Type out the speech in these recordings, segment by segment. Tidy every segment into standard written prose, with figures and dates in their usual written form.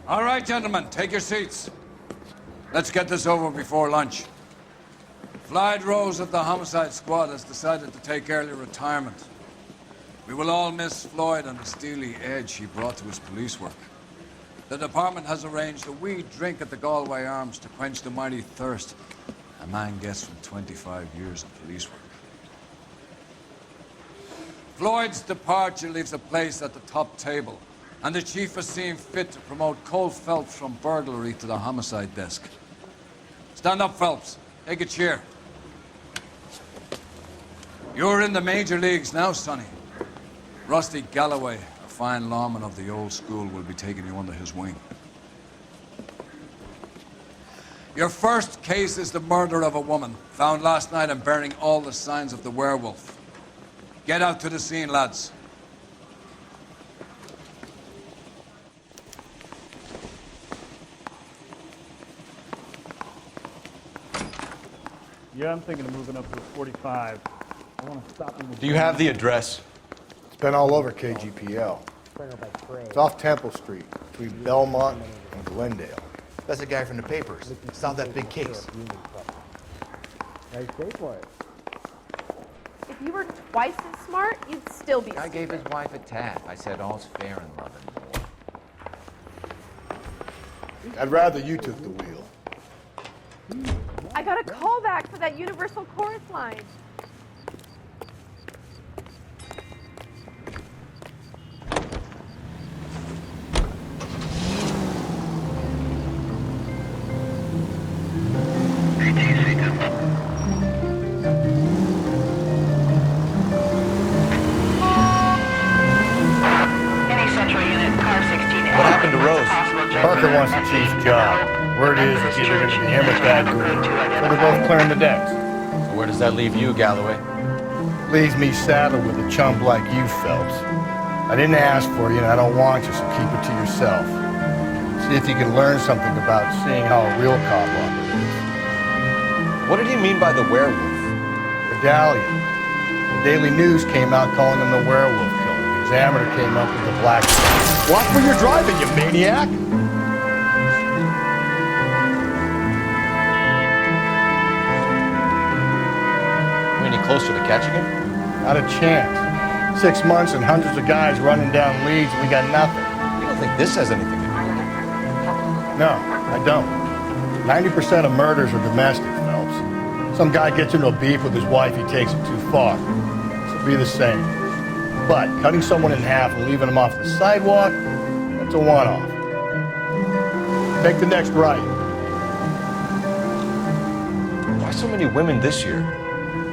All right, gentlemen, take your seats. Let's get this over before lunch. Floyd Rose of the Homicide Squad has decided to take early retirement. We will all miss Floyd and the steely edge he brought to his police work. The department has arranged a wee drink at the Galway Arms to quench the mighty thirst a man gets from 25 years of police work. Floyd's departure leaves a place at the top table, and the chief has seen fit to promote Cole Phelps from burglary to the homicide desk. Stand up, Phelps. Take a chair. You're in the major leagues now, Sonny. Rusty Galloway, a fine lawman of the old school, will be taking you under his wing. Your first case is the murder of a woman, found last night and bearing all the signs of the werewolf. Get out to the scene, lads. Yeah, I'm thinking of moving up to 45. I want to stop in the... Do you have the address? It's been all over KGPL. It's off Temple Street, between Belmont and Glendale. That's the guy from the papers. Solved that big case. Nice day for it. If you were twice as smart, you'd still be I gave stupid. his wife a tap. I said all's fair in love and war. I'd rather you took the wheel. I got a call back for that Universal Chorus line. Parker wants the chief's job. Word is it's either going to be him or Thad Green. So they're both clearing the decks. So where does that leave you, Galloway? Leaves me saddled with a chump like you, Phelps. I didn't ask for you and I don't want you, so keep it to yourself. See if you can learn something about seeing how a real cop operates. What did he mean by the werewolf? Medallion. The Daily News came out calling him the werewolf killer. The Examiner came up with the black... Watch where you're driving, you maniac! Any closer to catching him? Not a chance. 6 months and hundreds of guys running down leads and we got nothing. You don't think this has anything to do with it? No, I don't. 90% of murders are domestic, Phelps. Some guy gets into a beef with his wife, he takes it too far. This will be the same. But cutting someone in half and leaving them off the sidewalk, that's a one-off. Take the next right. Why so many women this year?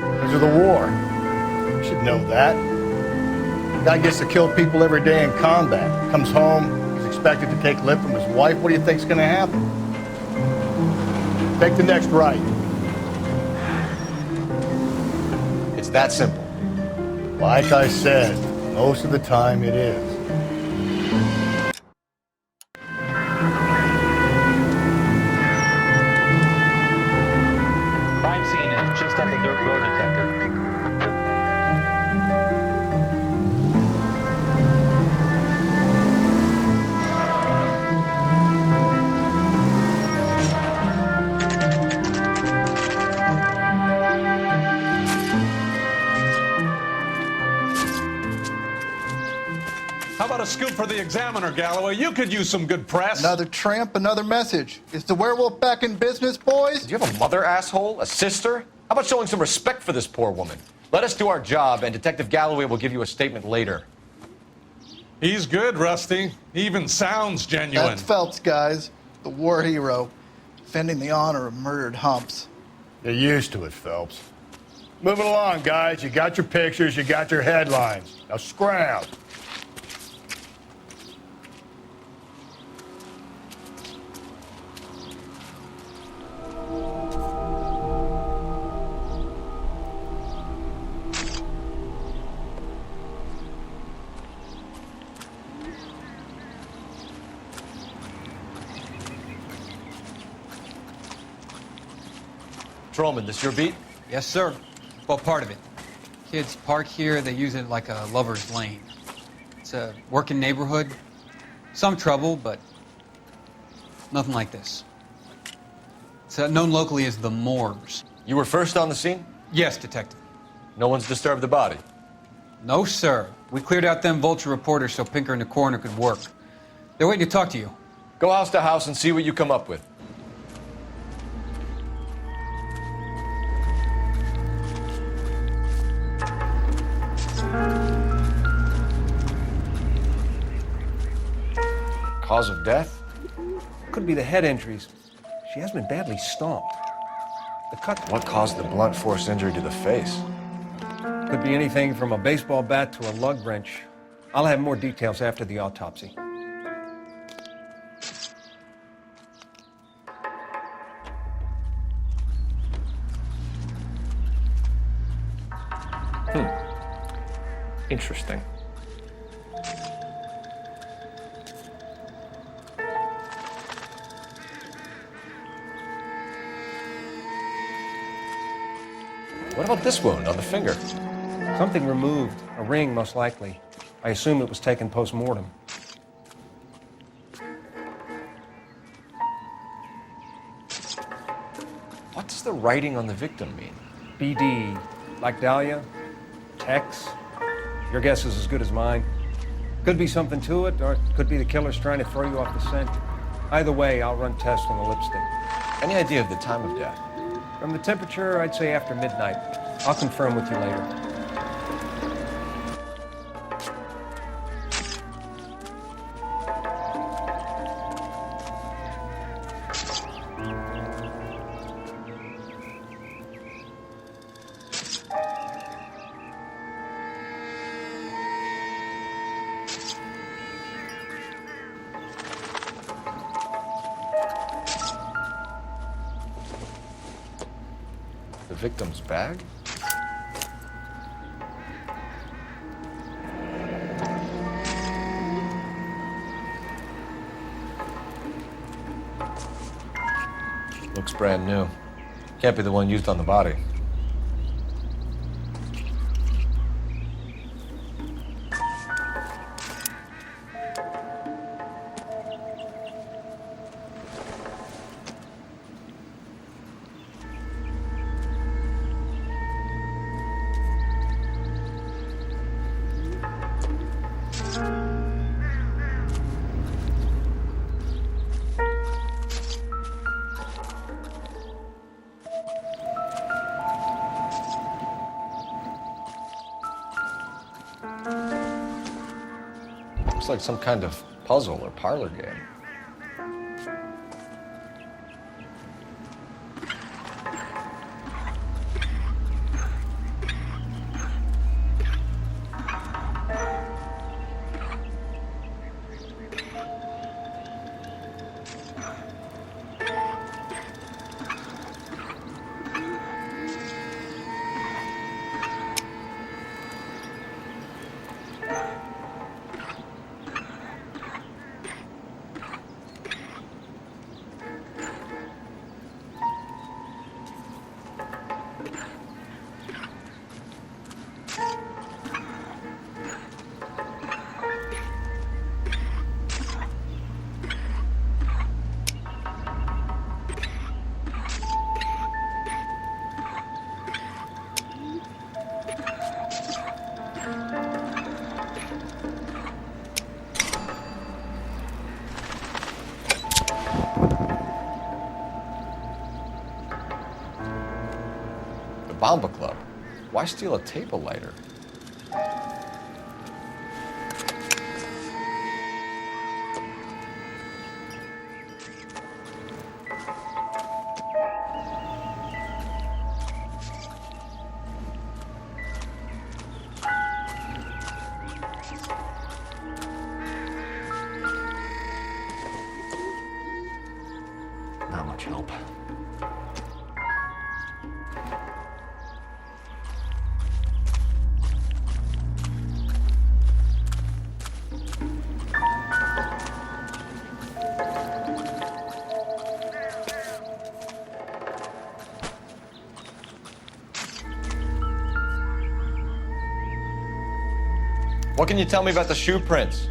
Because of the war. You should know that. Guy gets to kill people every day in combat. Comes home, he's expected to take lip from his wife. What do you think's gonna happen? Take the next right. It's that simple. Like I said, most of the time it is. Crime scene is just on the dirt road, detective. How about a scoop for the Examiner, Galloway? You could use some good press. Another tramp, another message. Is the werewolf back in business, boys? Do you have a mother, asshole? A sister? How about showing some respect for this poor woman? Let us do our job, and Detective Galloway will give you a statement later. He's good, Rusty. He even sounds genuine. That's Phelps, guys. The war hero. Defending the honor of murdered humps. You're used to it, Phelps. Moving along, guys. You got your pictures, you got your headlines. Now scram. Trollman, this your beat? Yes, sir. Well, part of it. Kids park here, they use it like a lover's lane. It's a working neighborhood. Some trouble, but Nothing like this. It's known locally as the morgues. You were first on the scene? Yes, Detective. No one's disturbed the body. No, sir. We cleared out them vulture reporters so Pinker and the coroner could work. They're waiting to talk to you. Go house to house and see what you come up with. Cause of death? Could be the head injuries. She has been badly stomped. The cut What caused the blunt force injury to the face? could be anything from a baseball bat to a lug wrench. I'll have more details after the autopsy. Interesting. What about this wound on the finger? Something removed. A ring, most likely. I assume it was taken post-mortem. What does the writing on the victim mean? BD. Like Dahlia? Tex? Your guess is as good as mine. Could be something to it, or it could be the killer's trying to throw you off the scent. Either way, I'll run tests on the lipstick. Any idea of the time of death? From the temperature, I'd say after midnight. I'll confirm with you later. The victim's bag? Looks brand new. Can't be the one used on the body. Looks like some kind of puzzle or parlor game. Bomba Club. Why steal a table lighter? Not much help. What can you tell me about the shoe prints?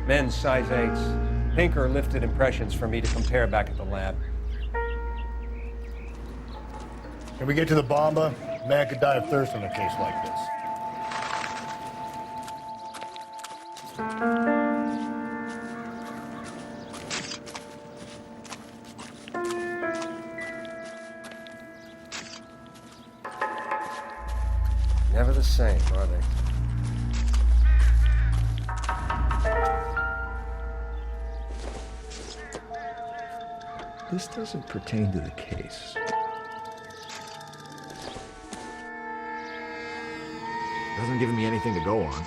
Men's size 8s. Pinker lifted impressions for me to compare back at the lab. Can we get to the Bomba? Man could die of thirst in a case like this. Never the same, are they? This doesn't pertain to the case. Hasn't given me anything to go on.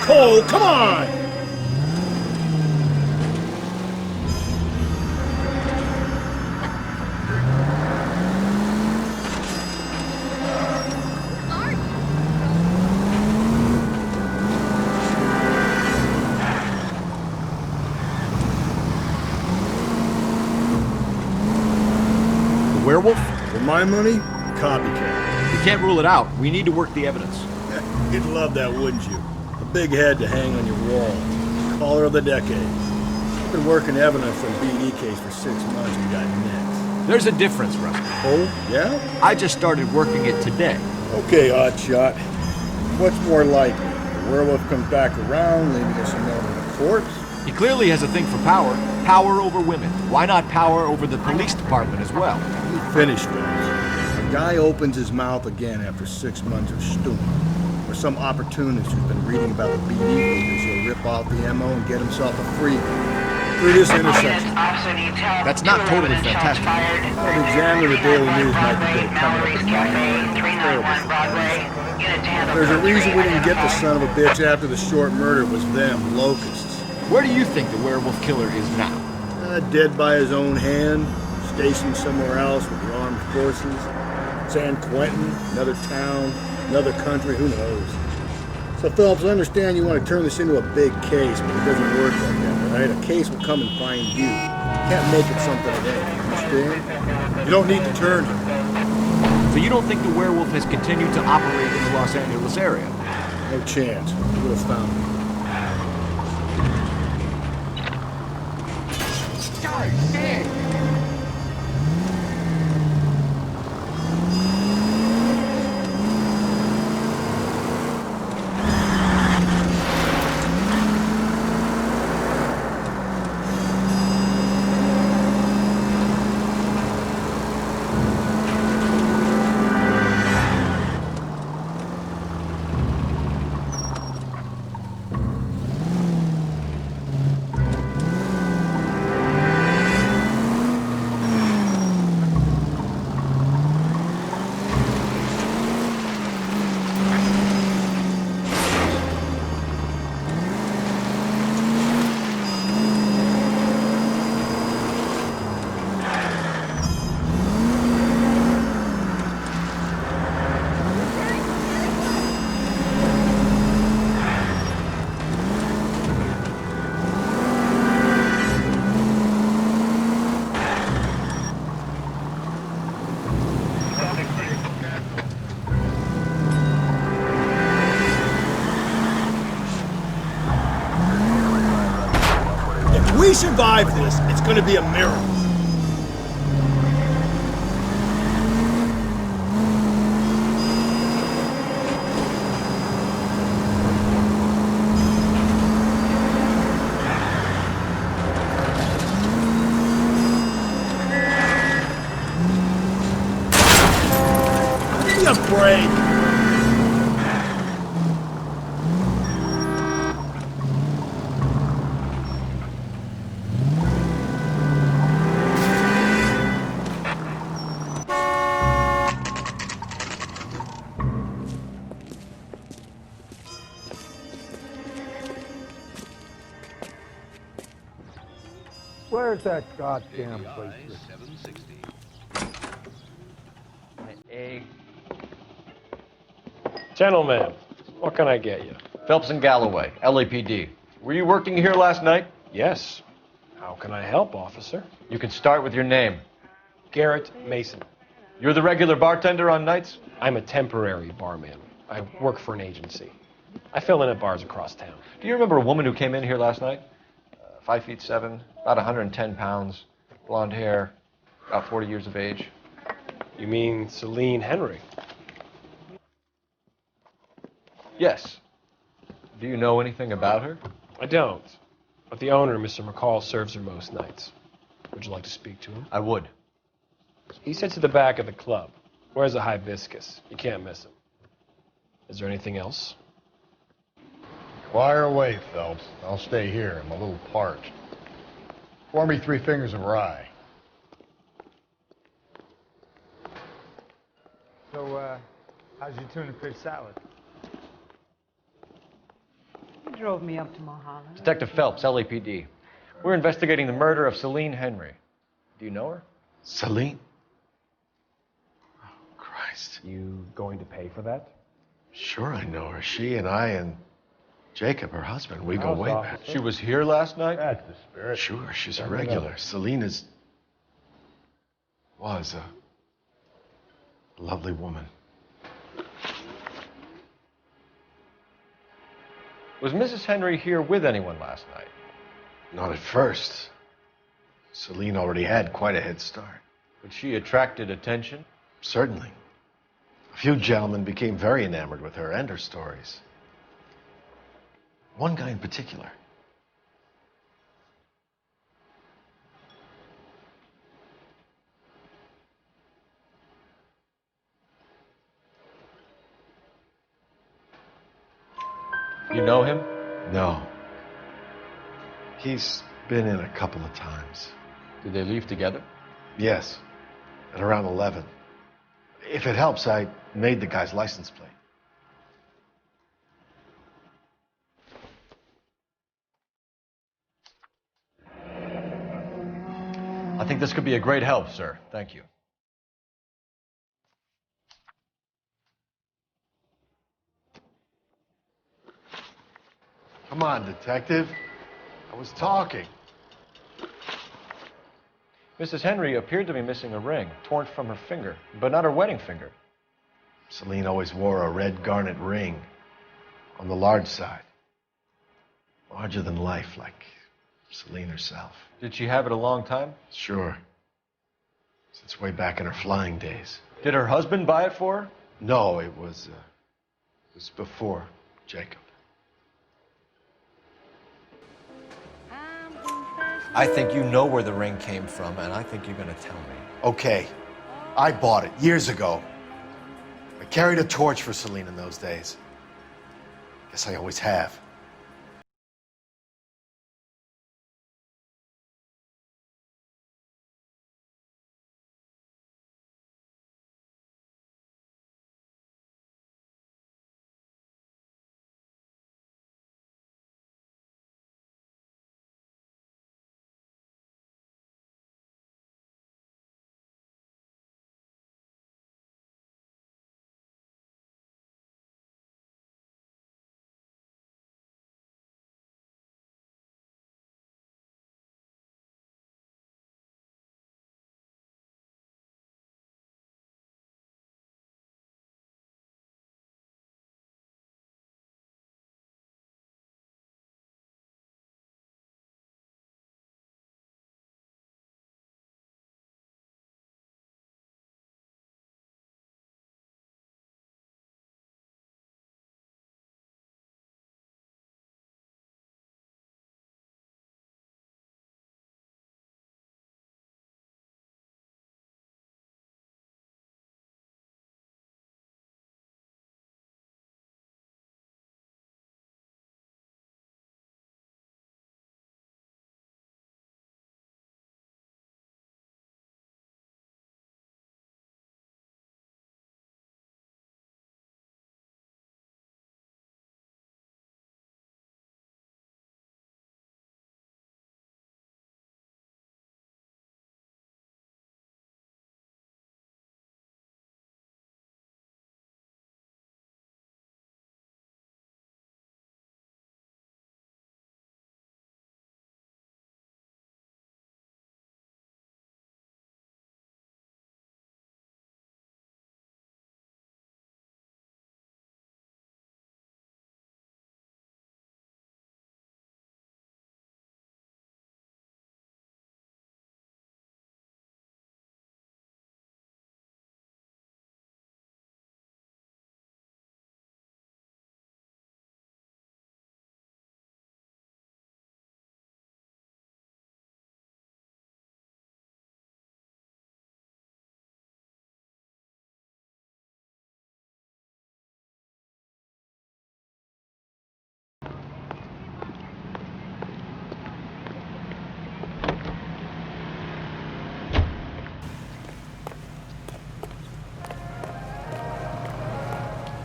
Cole, come on! The werewolf? For my money, copycat. We can't rule it out. We need to work the evidence. You'd love that, wouldn't you? A big head to hang on your wall. Caller of the decade. I've been working evidence for a BD case for 6 months. We got next. There's a difference, Rusty. Oh, yeah? I just started working it today. Okay, Oddshot. What's more likely? The werewolf comes back around, leaving us a note on the corpse? He clearly has a thing for power. Power over women. Why not power over the police department as well? You finished with us. A guy opens his mouth again after 6 months of stewing. Or some opportunist who's been reading about the BD figures, he'll rip off the MO and get himself a free through this intersection. That's not totally fantastic. Well, the examiner of the Daily News might be good at coming up with terrible. There's a reason we didn't get the son of a bitch after the short murder was them, locusts. Where do you think the werewolf killer is now? Dead by his own hand, stationed somewhere else with the armed forces. San Quentin, another town, another country, who knows? So, Phillips, I understand you want to turn this into a big case, but it doesn't work like that, all right? A case will come and find you. You can't make it something it ain't, understand? You don't need to turn him. So you don't think the werewolf has continued to operate in the Los Angeles area? No chance. You would have found him. we survive this, it's gonna be a miracle. Give me a break. Where's that goddamn place? Gentlemen, what can I get you? Phelps and Galloway, LAPD. Were you working here last night? Yes. How can I help, officer? You can start with your name. Garrett Mason. You're the regular bartender on nights? I'm a temporary barman. I work for an agency. I fill in at bars across town. Do you remember a woman who came in here last night? 5'7", about 110 pounds, blonde hair, about 40 years of age. You mean Celine Henry? Yes. Do you know anything about her? I don't. But the owner, Mr. McCall, serves her most nights. Would you like to speak to him? I would. He sits at the back of the club. Wears a hibiscus. You can't miss him. Is there anything else? Fire away, Phelps. I'll stay here. I'm a little parched. Pour me 3 fingers of rye. So, how's your tuna fish salad? You drove me up to Mulholland. Detective Phelps, LAPD. We're investigating the murder of Celine Henry. Do you know her? Celine? Oh, Christ. You going to pay for that? Sure I know her. She and I and Jacob, her husband, we go way back. She was here last night? That's the spirit. Sure, she's a regular. Celine was a lovely woman. Was Mrs. Henry here with anyone last night? Not at first. Celine already had quite a head start. But she attracted attention? Certainly. A few gentlemen became very enamored with her and her stories. One guy in particular. You know him? No. He's been in a couple of times. Did they leave together? Yes. At around 11. If it helps, I made the guy's license plate. I think this could be a great help, sir. Thank you. Come on, detective. I was talking. Mrs. Henry appeared to be missing a ring, torn from her finger, but not her wedding finger. Celine always wore a red garnet ring on the large side. Larger than life, like Celine herself. Did she have it a long time? Sure. Since way back in her flying days. Did her husband buy it for her? No, it was before Jacob. I think you know where the ring came from, and I think you're going to tell me. Okay. I bought it years ago. I carried a torch for Celine in those days. Guess I always have.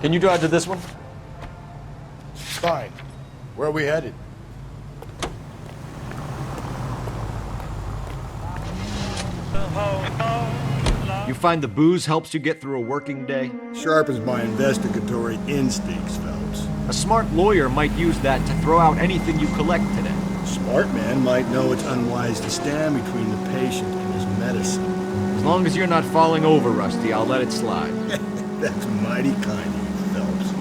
Can you drive to this one? Fine. Where are we headed? You find the booze helps you get through a working day? Sharpens my investigatory instincts, Phelps. A smart lawyer might use that to throw out anything you collect today. A smart man might know it's unwise to stand between the patient and his medicine. As long as you're not falling over, Rusty, I'll let it slide. That's mighty kind of you, Phelps.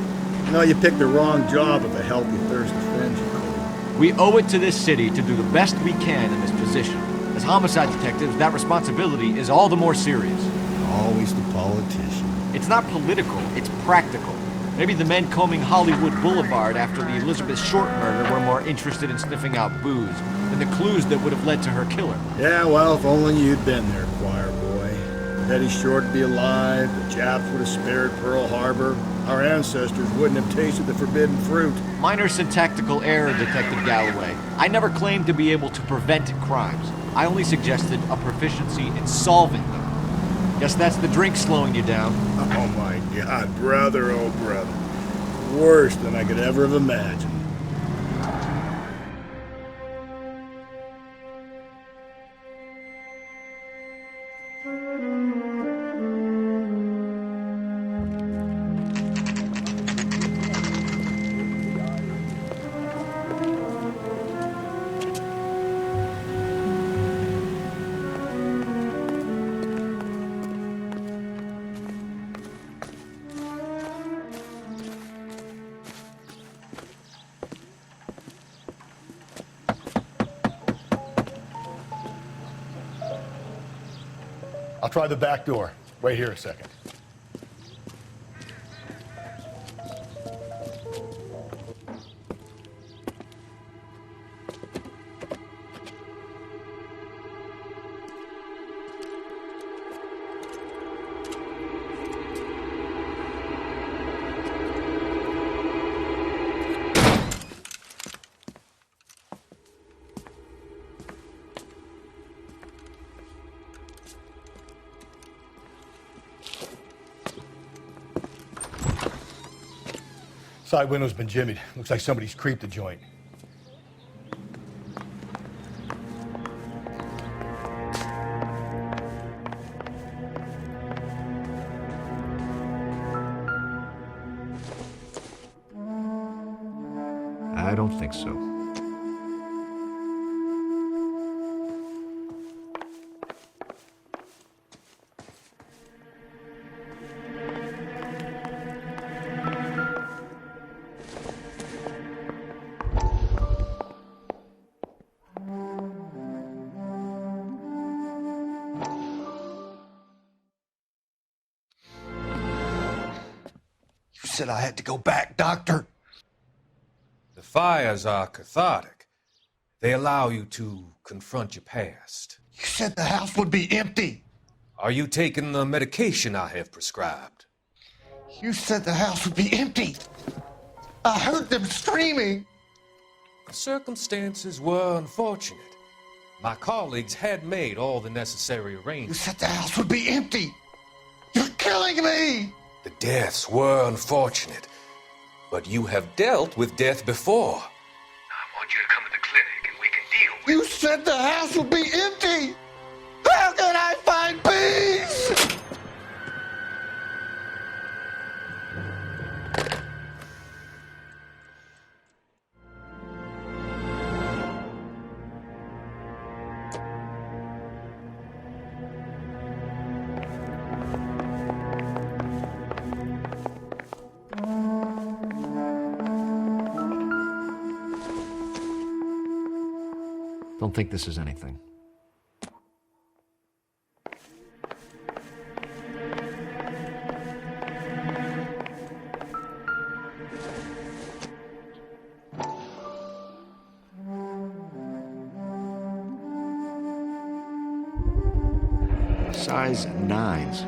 You know, you picked the wrong job if a healthy thirst offends you, Cole. We owe it to this city to do the best we can in this position. As homicide detectives, that responsibility is all the more serious. Always the politician. It's not political, it's practical. Maybe the men combing Hollywood Boulevard after the Elizabeth Short murder were more interested in sniffing out booze than the clues that would have led to her killer. Yeah, well, if only you'd been there, choir boy. Betty Short would be alive, the Japs would have spared Pearl Harbor, our ancestors wouldn't have tasted the forbidden fruit. Minor syntactical error, Detective Galloway. I never claimed to be able to prevent crimes. I only suggested a proficiency in solving them. Guess that's the drink slowing you down. Oh my God, brother, oh brother. Worse than I could ever have imagined. I'll try the back door. Wait here a second. Side window's been jimmied. Looks like somebody's creeped the joint. I don't think so. Said I had to go back, Doctor. The fires are cathartic. They allow you to confront your past. You said the house would be empty. Are you taking the medication I have prescribed? You said the house would be empty. I heard them screaming. The circumstances were unfortunate. My colleagues had made all the necessary arrangements. You said the house would be empty. You're killing me. The deaths were unfortunate, but you have dealt with death before. I want you to come to the clinic and we can deal with You said the house would be empty. How can I find peace? Don't think this is anything. Size 9's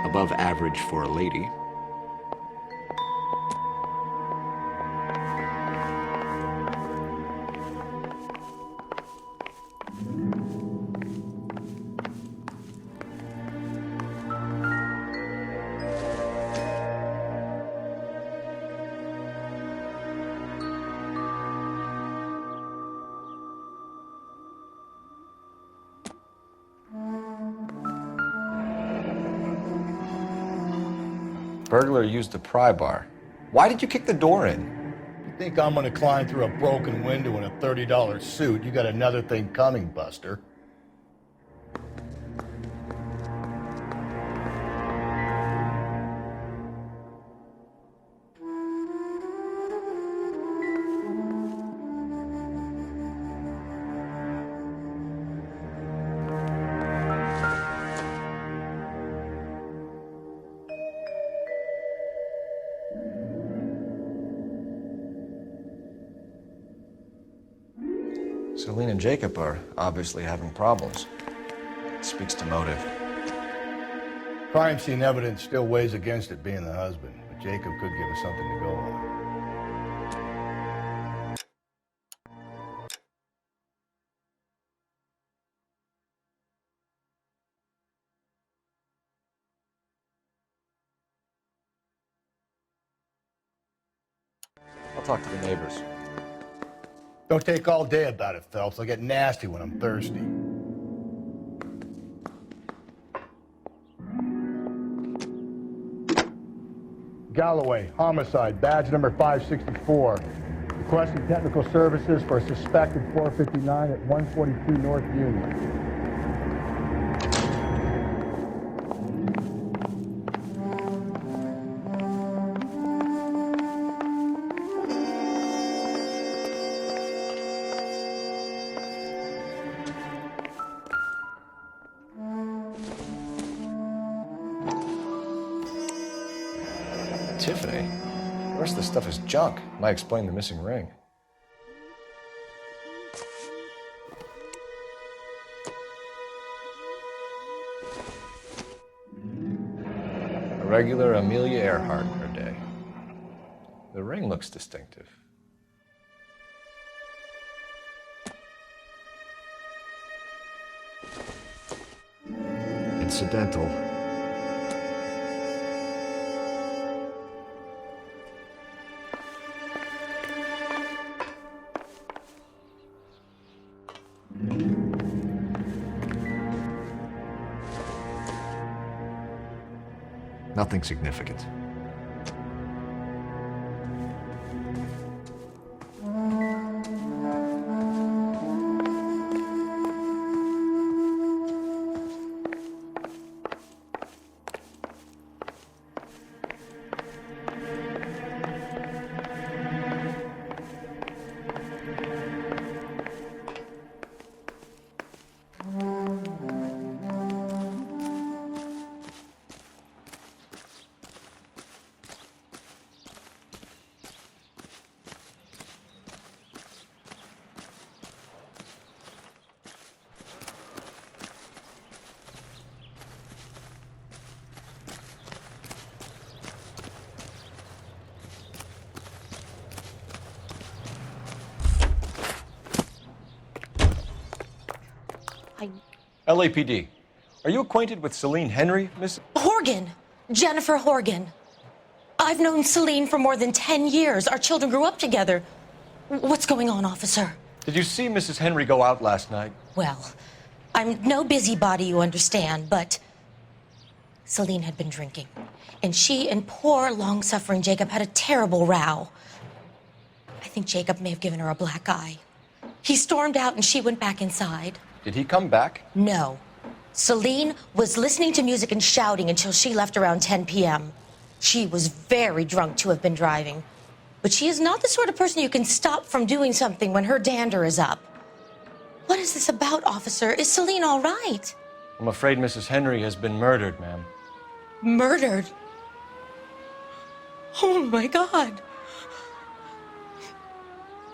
above average for a lady. burglar used a pry bar. Why did you kick the door in? You think I'm gonna climb through a broken window in a $30 suit? You got another thing coming, Buster. Celine and Jacob are obviously having problems. It speaks to motive. Crime scene evidence still weighs against it being the husband, but Jacob could give us something to go on. I'll talk to the neighbors. Don't take all day about it, Phelps. I'll get nasty when I'm thirsty. Galloway, homicide, badge number 564. Requesting technical services for a suspected 459 at 142 North Union. Tiffany? The rest of the stuff is junk. Might explain the missing ring. A regular Amelia Earhart per day. The ring looks distinctive. Incidental. Nothing significant. LAPD. Are you acquainted with Celine Henry, Miss? Horgan. Jennifer Horgan. I've known Celine for more than 10 years. Our children grew up together. What's going on, officer? Did you see Mrs. Henry go out last night? Well, I'm no busybody, you understand, but Celine had been drinking. And she and poor, long-suffering Jacob had a terrible row. I think Jacob may have given her a black eye. He stormed out and she went back inside. Did he come back? No. Celine was listening to music and shouting until she left around 10 p.m. She was very drunk to have been driving. But she is not the sort of person you can stop from doing something when her dander is up. What is this about, officer? Is Celine all right? I'm afraid Mrs. Henry has been murdered, ma'am. Murdered? Oh, my God.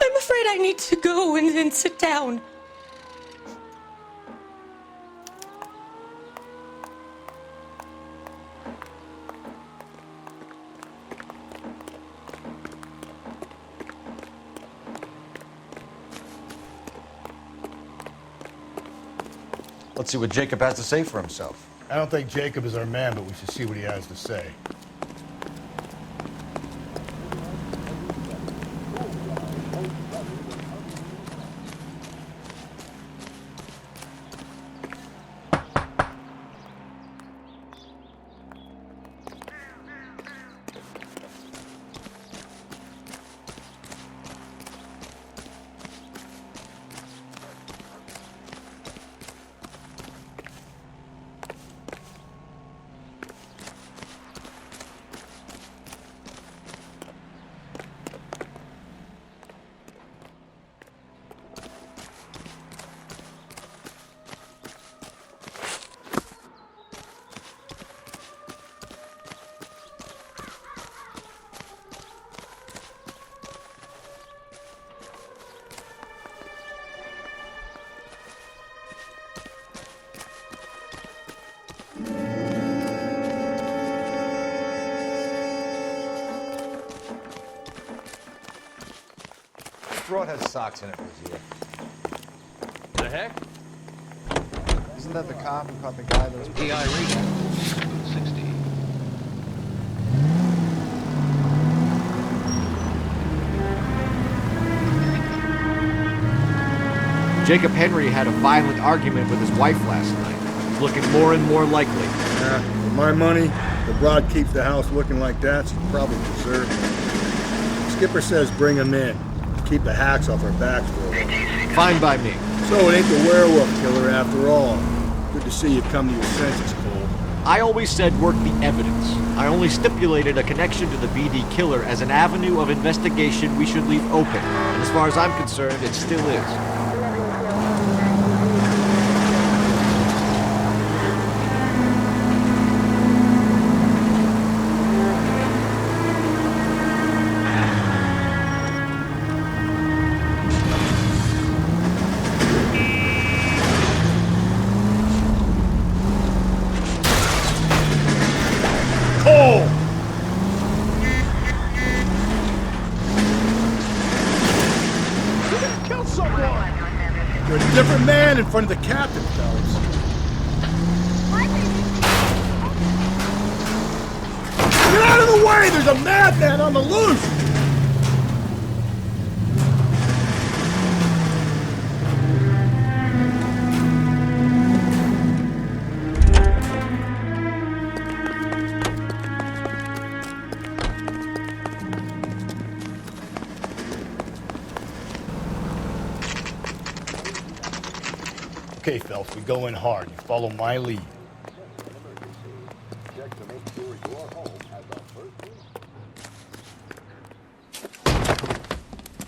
I'm afraid I need to go and sit down. Let's see what Jacob has to say for himself. I don't think Jacob is our man, but we should see what he has to say. brought her socks in it, Rosita? The heck? Isn't that the cop who caught the guy that was... PI reading. 60. Jacob Henry had a violent argument with his wife last night. It's looking more and more likely. For my money, the broad keeps the house looking like that, she's probably deserving it. Skipper says bring him in. Keep the hacks off our backs for a while. Fine by me. So it ain't the werewolf killer after all. Good to see you come to your senses, Cole. I always said work the evidence. I only stipulated a connection to the BD killer as an avenue of investigation we should leave open. And as far as I'm concerned, it still is. You're a different man in front of the captain, fellas. Get out of the way! There's a madman on the loose! Okay, Phelps, we go in hard. You follow my lead.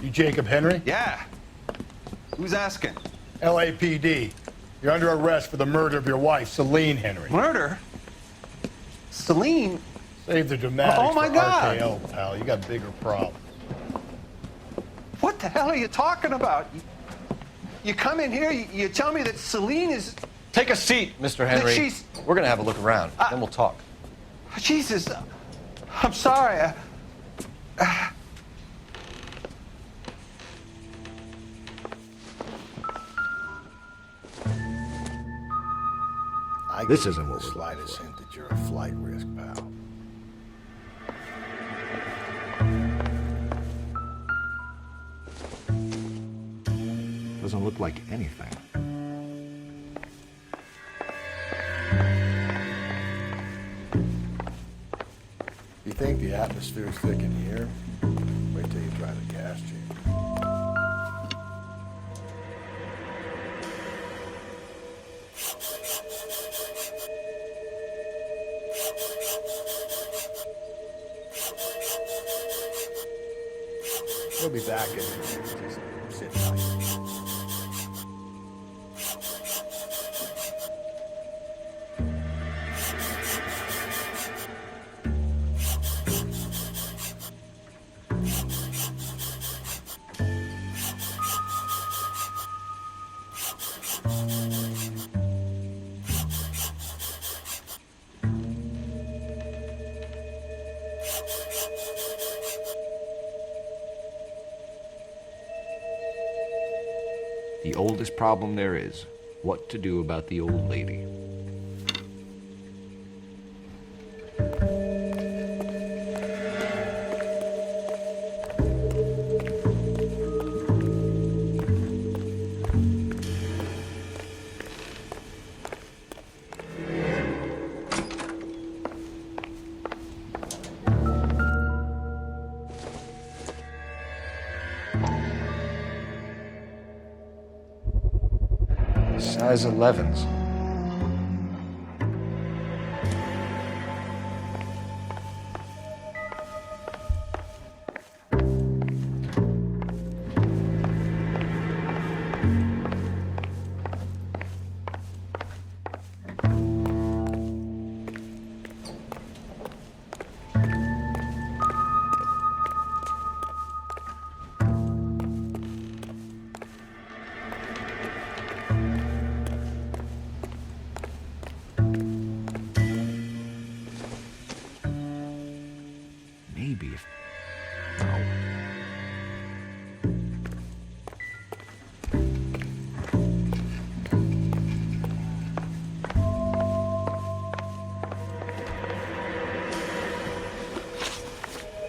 You Jacob Henry? Yeah. Who's asking? LAPD. You're under arrest for the murder of your wife, Celine Henry. Murder? Celine? Save the dramatics Oh, my for God. RKO, pal. You got bigger problems. What the hell are you talking about? You come in here, you tell me that Celine is... Take a seat, Mr. Henry. she's- We're gonna have a look around, then we'll talk. Jesus, I'm sorry. This isn't what the we're slightest hint that you're a flight risk, pal. Doesn't look like anything. You think the atmosphere's thick in here? Wait till you try the gas chamber. We'll be back in a minute. Just sit tight. The oldest problem there is, what to do about the old lady. Size 11s. Maybe if... No.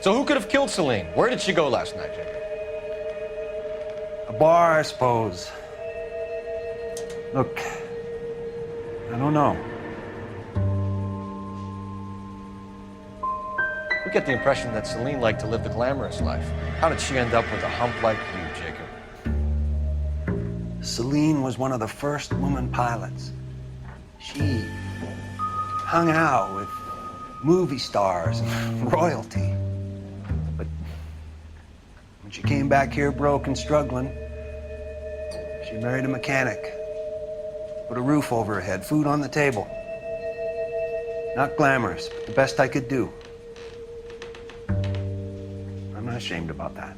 So who could have killed Celine? Where did she go last night, Jacob? A bar, I suppose. Look, I don't know. We get the impression that Celine liked to live the glamorous life. How did she end up with a hump like you, Jacob? Celine was one of the first woman pilots. She hung out with movie stars and royalty. But when she came back here broke and struggling, she married a mechanic. Put a roof over her head, food on the table. Not glamorous, but the best I could do. I'm not ashamed about that.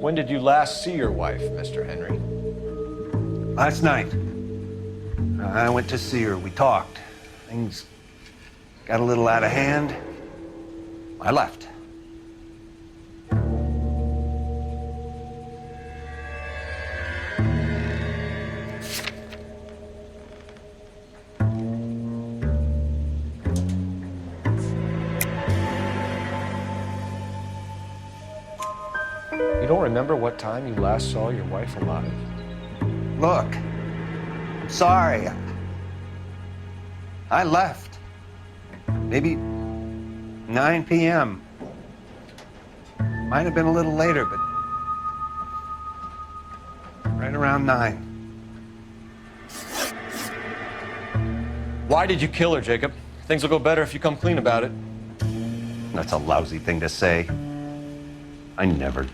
When did you last see your wife, Mr. Henry? Last night. I went to see her. We talked. Things got a little out of hand. I left. You don't remember what time you last saw your wife alive? Look, I'm sorry. I left. Maybe 9 p.m. Might have been a little later, but right around 9. Why did you kill her, Jacob? Things will go better if you come clean about it. That's a lousy thing to say. I never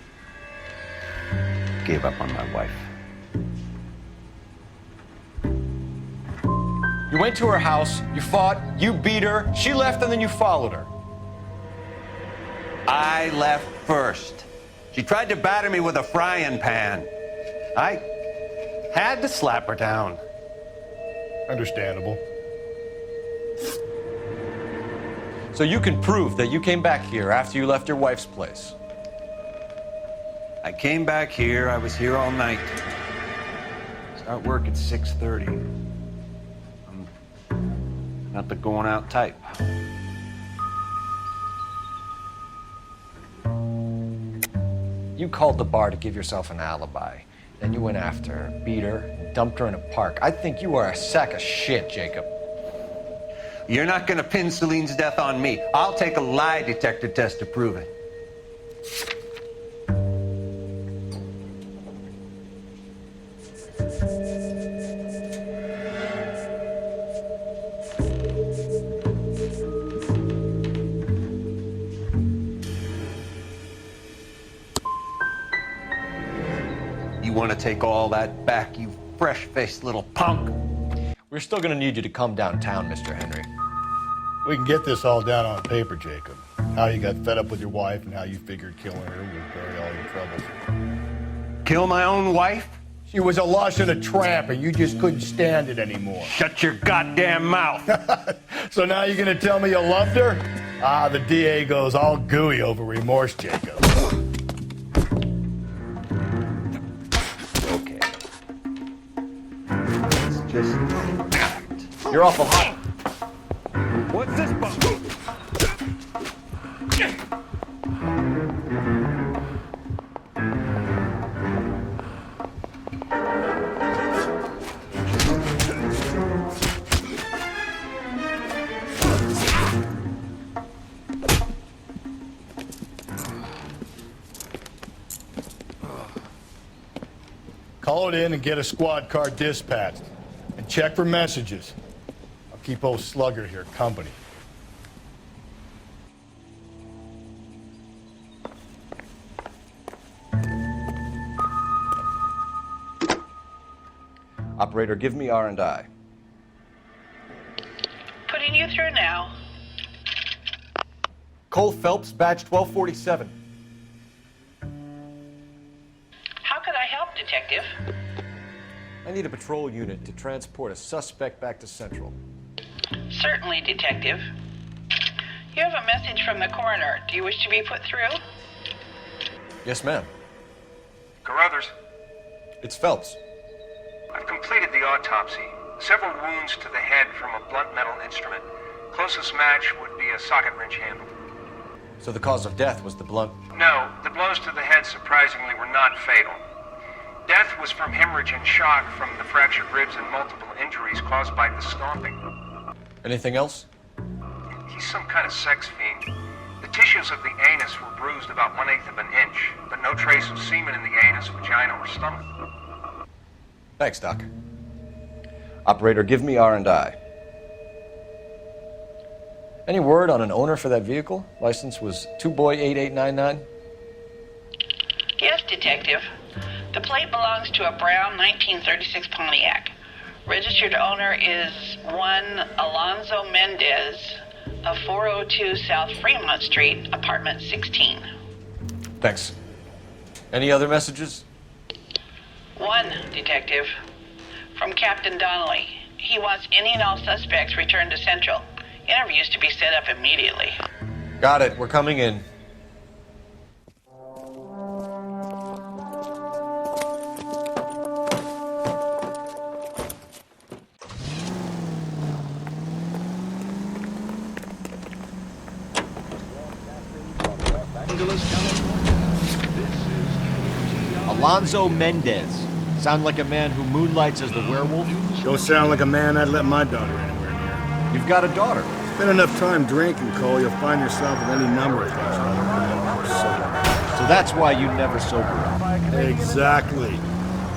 gave up on my wife. You went to her house, you fought, you beat her, she left, and then you followed her. I left first. She tried to batter me with a frying pan. I had to slap her down. Understandable. So you can prove that you came back here after you left your wife's place. I came back here. I was here all night. Start work at 6:30. I'm not the going out type. You called the bar to give yourself an alibi. Then you went after her, beat her, and dumped her in a park. I think you are a sack of shit, Jacob. You're not going to pin Celine's death on me. I'll take a lie detector test to prove it. You want to take all that back, you fresh-faced little punk? We're still going to need you to come downtown, Mr. Henry. We can get this all down on paper, Jacob. How you got fed up with your wife and how you figured killing her would bury all your troubles. Kill my own wife? She was a lush and a tramp, and you just couldn't stand it anymore. Shut your goddamn mouth. So now you're gonna tell me you loved her? Ah, the DA goes all gooey over remorse, Jacob. Okay. It's just act. You're awful hot. What's this about? Call it in and get a squad car dispatched. And check for messages. I'll keep old Slugger here company. Operator, give me R&I. Putting you through now. Cole Phelps, badge 1247. How could I help, Detective? I need a patrol unit to transport a suspect back to Central. Certainly, Detective. You have a message from the coroner. Do you wish to be put through? Yes, ma'am. Carruthers, It's Phelps. I've completed the autopsy. Several wounds to the head from a blunt metal instrument. Closest match would be a socket wrench handle. So the cause of death was the blunt. No, the blows to the head surprisingly were not fatal. Death was from hemorrhage and shock from the fractured ribs and multiple injuries caused by the stomping. Anything else? He's some kind of sex fiend. The tissues of the anus were bruised about 1/8 of an inch, but no trace of semen in the anus, vagina, or stomach. Thanks, Doc. Operator, give me R&I. Any word on an owner for that vehicle? License was 2boy8899. Yes, Detective. The plate belongs to a brown 1936 Pontiac. Registered owner is one Alonzo Mendez of 402 South Fremont Street, apartment 16. Thanks. Any other messages? One, Detective. From Captain Donnelly. He wants any and all suspects returned to Central. Interviews to be set up immediately. Got it. We're coming in. Alonzo Mendez. Sound like a man who moonlights as the werewolf? Don't sound like a man I'd let my daughter anywhere near. You've got a daughter. Spend enough time drinking, Cole, you'll find yourself with any number of things wrong. So that's why you never sober up. Exactly.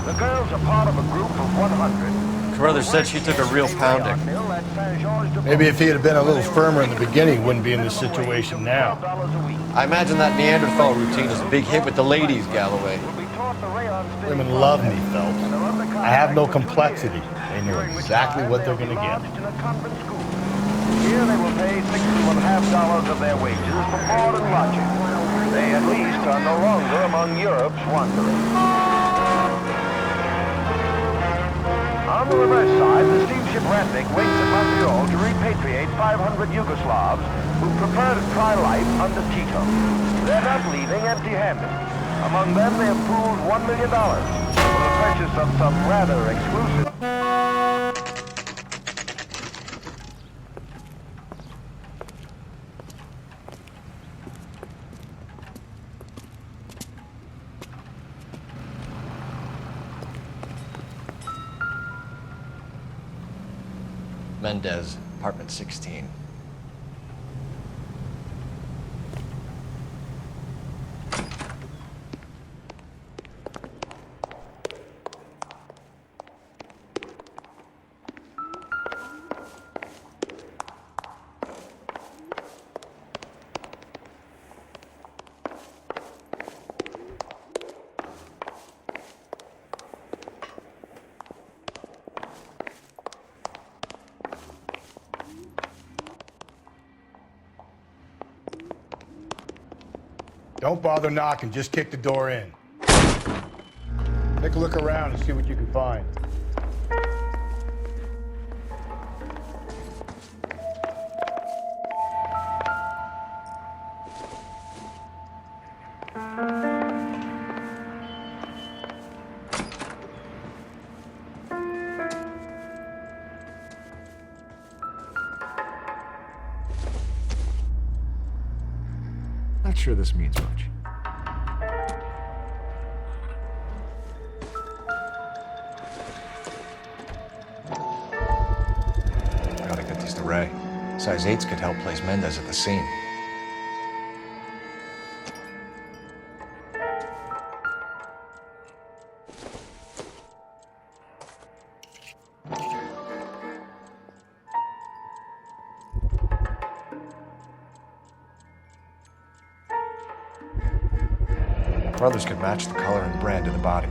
The girls are part of a group of 100. Carruthers said she took a real pounding. Maybe if he had been a little firmer in the beginning, wouldn't be in this situation now. I imagine that Neanderthal routine is a big hit with the ladies, Galloway. Women love me, Phelps. I have no complexity. They know exactly what they're going to get. Here they will pay $61.50 of their wages for board and lodging. They at least are no longer among Europe's wanderers. On the reverse side, the steamship Ratnik waits at Montreal to repatriate 500 Yugoslavs who prefer to try life under Tito. They're not leaving empty-handed. Among them, they have pooled $1 million for the purchase of some rather exclusive... Mendez, apartment 16. Don't bother knocking, just kick the door in. Take a look around and see what you can find. Not sure this means much. Gotta get these to Ray. Size 8s could help place Mendez at the scene. Brothers could match the color and brand of the body.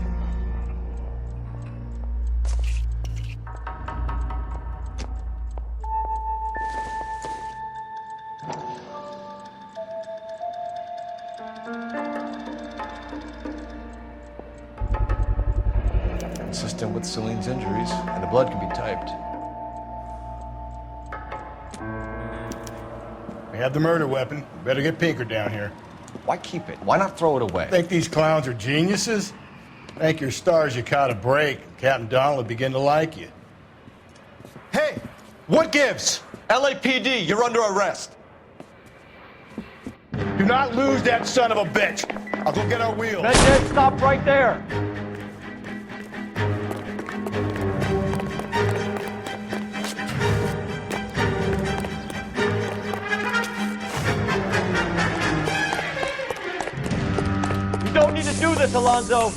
Consistent with Celine's injuries, and the blood can be typed. We have the murder weapon. Better get Pinker down here. Why keep it? Why not throw it away? Think these clowns are geniuses? Thank your stars you caught a break. Captain Donald will begin to like you. Hey, what gives? LAPD, you're under arrest. Do not lose that son of a bitch. I'll go get our wheels. Mendez, stop right there. You don't need to do this, Alonzo.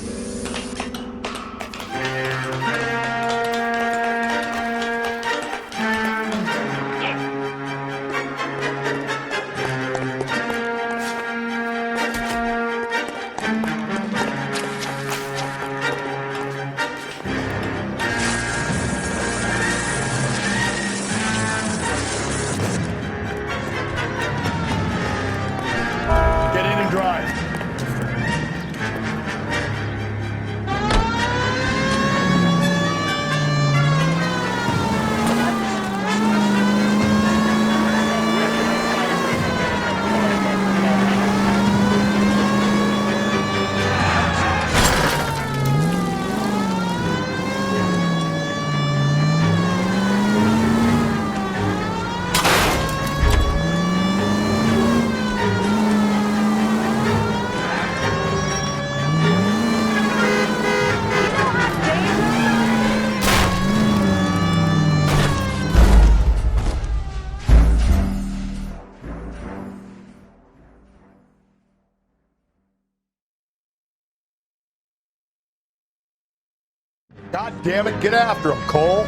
Get in and drive. God damn it, get after him, Cole.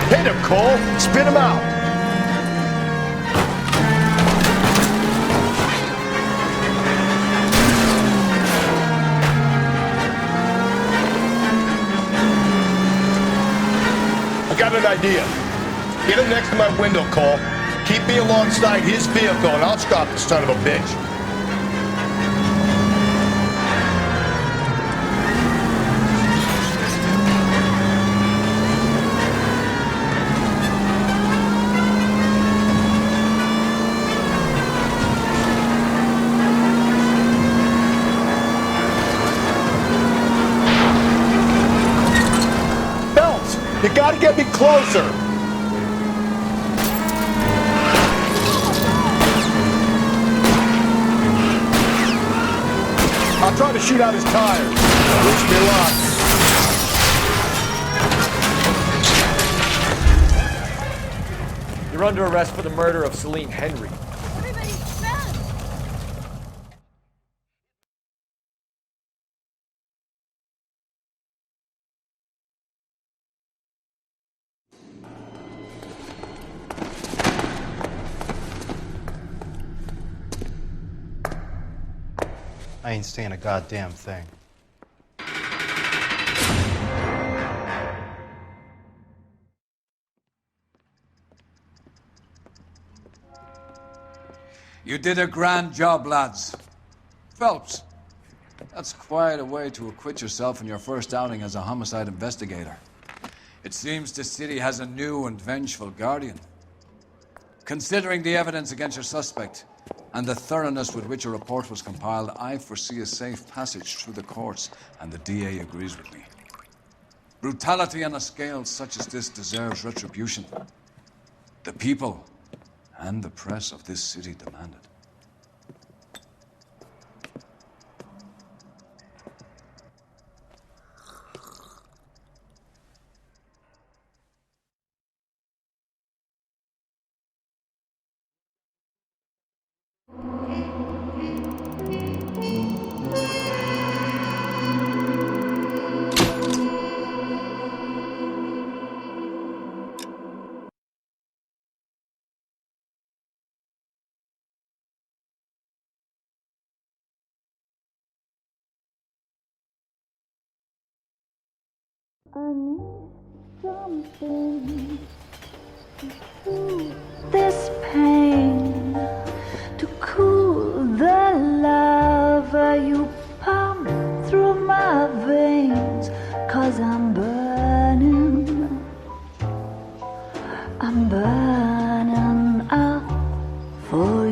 Hit him, Cole. Spin him out. I got an idea. Get him next to my window, Cole. Keep me alongside his vehicle, and I'll stop the son of a bitch. You gotta get me closer. I'll try to shoot out his tires. Wish me luck. You're under arrest for the murder of Celine Henry. Everybody, run! I ain't saying a goddamn thing. You did a grand job, lads. Phelps, that's quite a way to acquit yourself in your first outing as a homicide investigator. It seems the city has a new and vengeful guardian. Considering the evidence against your suspect, and the thoroughness with which a report was compiled, I foresee a safe passage through the courts, and the DA agrees with me. Brutality on a scale such as this deserves retribution. The people and the press of this city demand it. I need something to soothe this pain, to cool the lava you pump through my veins, 'cause I'm burning for